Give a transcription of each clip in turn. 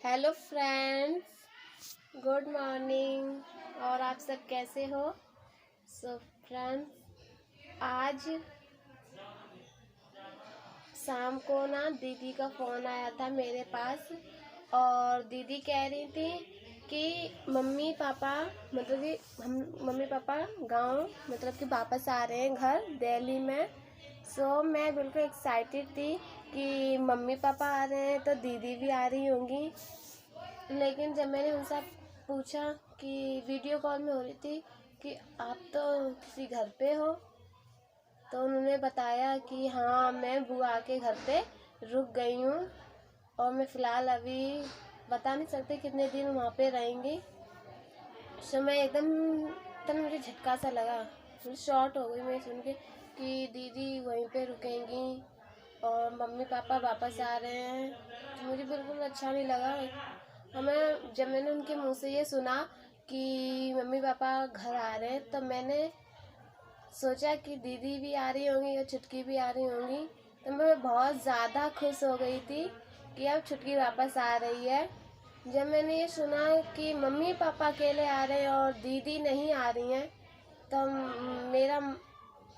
Hello friends, good morning. और आप सब कैसे हो? फ्रेंड्स, आज शाम को ना दीदी का फ़ोन आया था मेरे पास और दीदी कह रही थी कि मम्मी पापा मतलब कि हम मम्मी पापा गांव मतलब कि वापस आ रहे हैं घर दिल्ली में। मैं बिल्कुल एक्साइटेड थी कि मम्मी पापा आ रहे हैं तो दीदी भी आ रही होंगी। लेकिन जब मैंने उनसे पूछा कि वीडियो कॉल में हो रही थी कि आप तो किसी घर पे हो, तो उन्होंने बताया कि हाँ मैं बुआ के घर पे रुक गई हूँ और मैं फ़िलहाल अभी बता नहीं सकते कितने दिन वहाँ पे रहेंगी। मैं एकदम तब मुझे झटका सा लगा, मुझे शॉर्ट हो गई मैं सुन के कि दीदी वहीं पे रुकेंगी और मम्मी पापा वापस आ रहे हैं। तो मुझे बिल्कुल अच्छा नहीं लगा। जब मैंने उनके मुंह से ये सुना कि मम्मी पापा घर आ रहे हैं तो मैंने सोचा कि दीदी भी आ रही होंगी या छुटकी भी आ रही होंगी। तो मैं बहुत ज़्यादा खुश हो गई थी कि अब छुटकी वापस आ रही है। जब मैंने ये सुना कि मम्मी पापा अकेले आ रहे हैं और दीदी नहीं आ रही हैं तो मेरा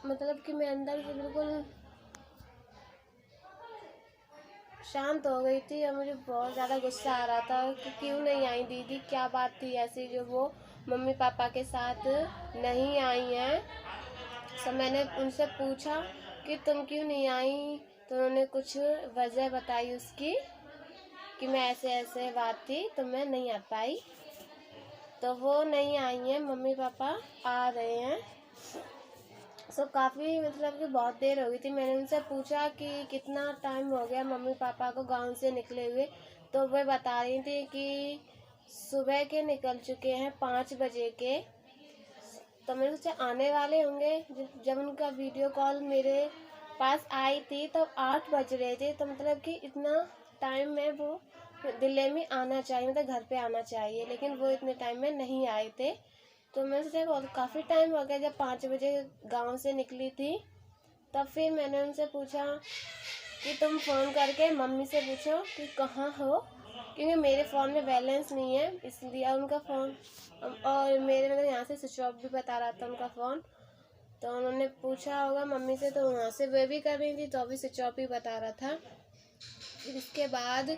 मतलब कि मैं अंदर से बिल्कुल शांत हो गई थी और मुझे बहुत ज़्यादा गुस्सा आ रहा था कि क्यों नहीं आई दीदी, क्या बात थी ऐसी जो वो मम्मी पापा के साथ नहीं आई हैं। मैंने उनसे पूछा कि तुम क्यों नहीं आई, तो उन्होंने कुछ वजह बताई उसकी कि मैं ऐसे ऐसे बात थी तो मैं नहीं आ पाई। तो वो नहीं आई हैं, मम्मी पापा आ रहे हैं। काफ़ी मतलब कि बहुत देर हो गई थी। मैंने उनसे पूछा कि कितना टाइम हो गया मम्मी पापा को गांव से निकले हुए, तो वे बता रही थी कि सुबह के निकल चुके हैं 5 बजे के। तो मैंने सोचा आने वाले होंगे। जब उनका वीडियो कॉल मेरे पास आई थी तब तो 8 बज रहे थे, तो मतलब कि इतना टाइम में वो दिल्ली में आना चाहिए, मतलब घर पे आना चाहिए, लेकिन वो इतने टाइम में नहीं आए थे। तो मैंने सोचा बहुत काफ़ी टाइम हो गया। जब 5 बजे गांव से निकली थी तब फिर मैंने उनसे पूछा कि तुम फ़ोन करके मम्मी से पूछो कि कहाँ हो, क्योंकि मेरे फ़ोन में बैलेंस नहीं है इसलिए उनका फ़ोन और मेरे मतलब यहाँ से स्विच ऑफ भी बता रहा था उनका फ़ोन। तो उन्होंने पूछा होगा मम्मी से, तो वहाँ से वे भी कर रही थी तो अभी स्विच ऑफ ही बता रहा था। फिर इसके बाद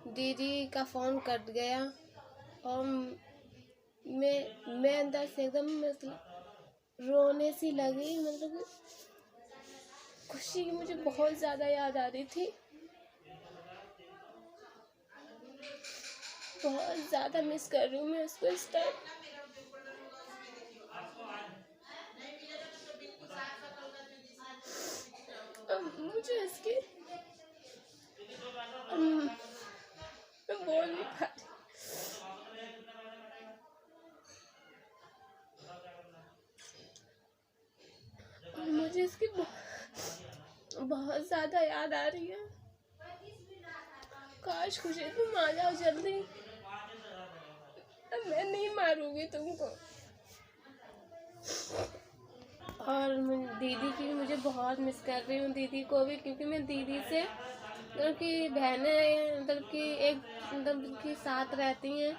दीदी का फ़ोन कट गया और मैं अंदर से एकदम मतलब रोने सी लगी। मतलब खुशी की मुझे बहुत ज़्यादा याद आ रही थी, बहुत ज़्यादा मिस कर रही हूँ मैं उसको इस टाइम। मुझे इसकी मैं बोल नहीं पा रही। मुझे इसकी बहुत ज़्यादा याद आ रही है। काश खुशी तुम आ जाओ जल्दी, मैं नहीं मारूंगी तुमको। और दीदी की मुझे बहुत मिस कर रही हूँ, दीदी को भी, क्योंकि मैं दीदी से मतलब कि बहनें मतलब कि एक मतलब कि साथ रहती हैं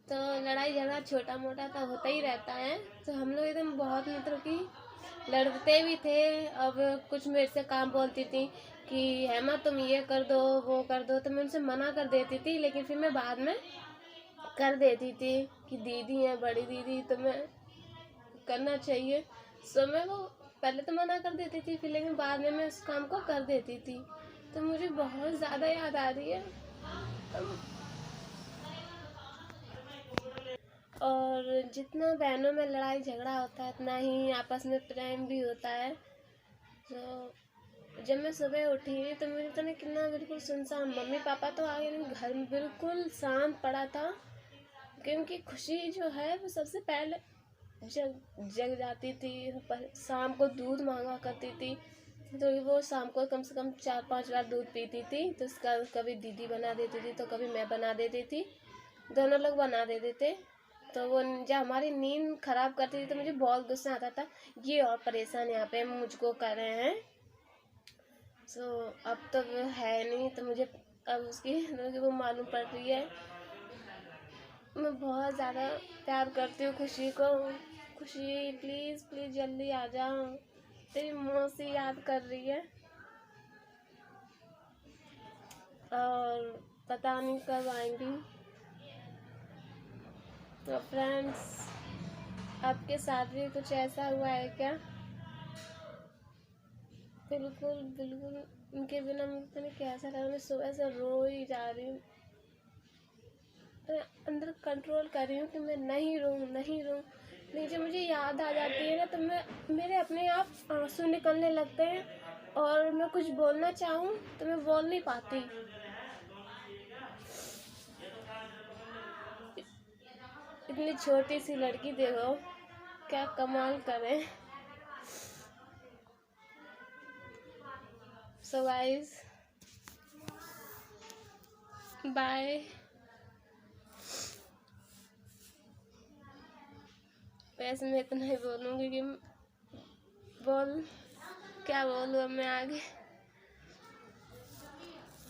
तो लड़ाई झगड़ा छोटा मोटा तो होता ही रहता है। तो हम लोग एकदम बहुत मतलब कि लड़ते भी थे। अब कुछ मेरे से काम बोलती थी कि हेमा तुम ये कर दो वो कर दो, तो मैं उनसे मना कर देती थी, लेकिन फिर मैं बाद में कर देती थी कि दीदी है बड़ी दीदी तो मैं करना चाहिए। मैं वो पहले तो मना कर देती थी फिर, लेकिन बाद में मैं उस काम को कर देती थी। तो मुझे बहुत ज़्यादा याद आ रही है। और जितना बहनों में लड़ाई झगड़ा होता है उतना ही आपस में प्रेम भी होता है। तो जब मैं सुबह उठी तो मुझे तो कितना बिल्कुल सुनसान, मम्मी पापा तो आ गए, घर में बिल्कुल शांत पड़ा था, क्योंकि खुशी जो है वो सबसे पहले जग जाती थी। शाम को दूध मांगा करती थी, तो वो शाम को कम से कम 4-5 बार दूध पीती थी। तो उसका कभी दीदी बना देती थी तो कभी मैं बना देती थी, दोनों लोग बना देते थे। तो वो जब हमारी नींद खराब करती थी तो मुझे बहुत गुस्सा आता था, ये और परेशान यहाँ पे मुझको कर रहे हैं। अब तो वो है नहीं, तो मुझे अब उसकी वो मालूम पड़ रही है मैं बहुत ज़्यादा प्यार करती हूँ खुशी को। खुशी प्लीज़ प्लीज़ जल्दी आ जाओ, तेरी मौसी याद कर रही है और पता नहीं कब आएंगी। तो फ्रेंड्स, आपके साथ भी कुछ ऐसा हुआ है क्या? बिल्कुल बिल्कुल, उनके बिना मुझे पता नहीं कैसा लगा। मैं सुबह से रो ही जा रही हूँ, तो अंदर कंट्रोल कर रही हूँ कि मैं नहीं रोऊँ नहीं रोऊँ, लेकिन जब मुझे याद आ जाती है ना तो मेरे अपने आप आंसू निकलने लगते हैं और मैं कुछ बोलना चाहूँ तो मैं बोल नहीं पाती। इतनी छोटी सी लड़की देखो क्या कमाल करे। So guys, bye. वैसे मैं इतना ही बोलूँगी कि क्या बोलूँ अब मैं आगे।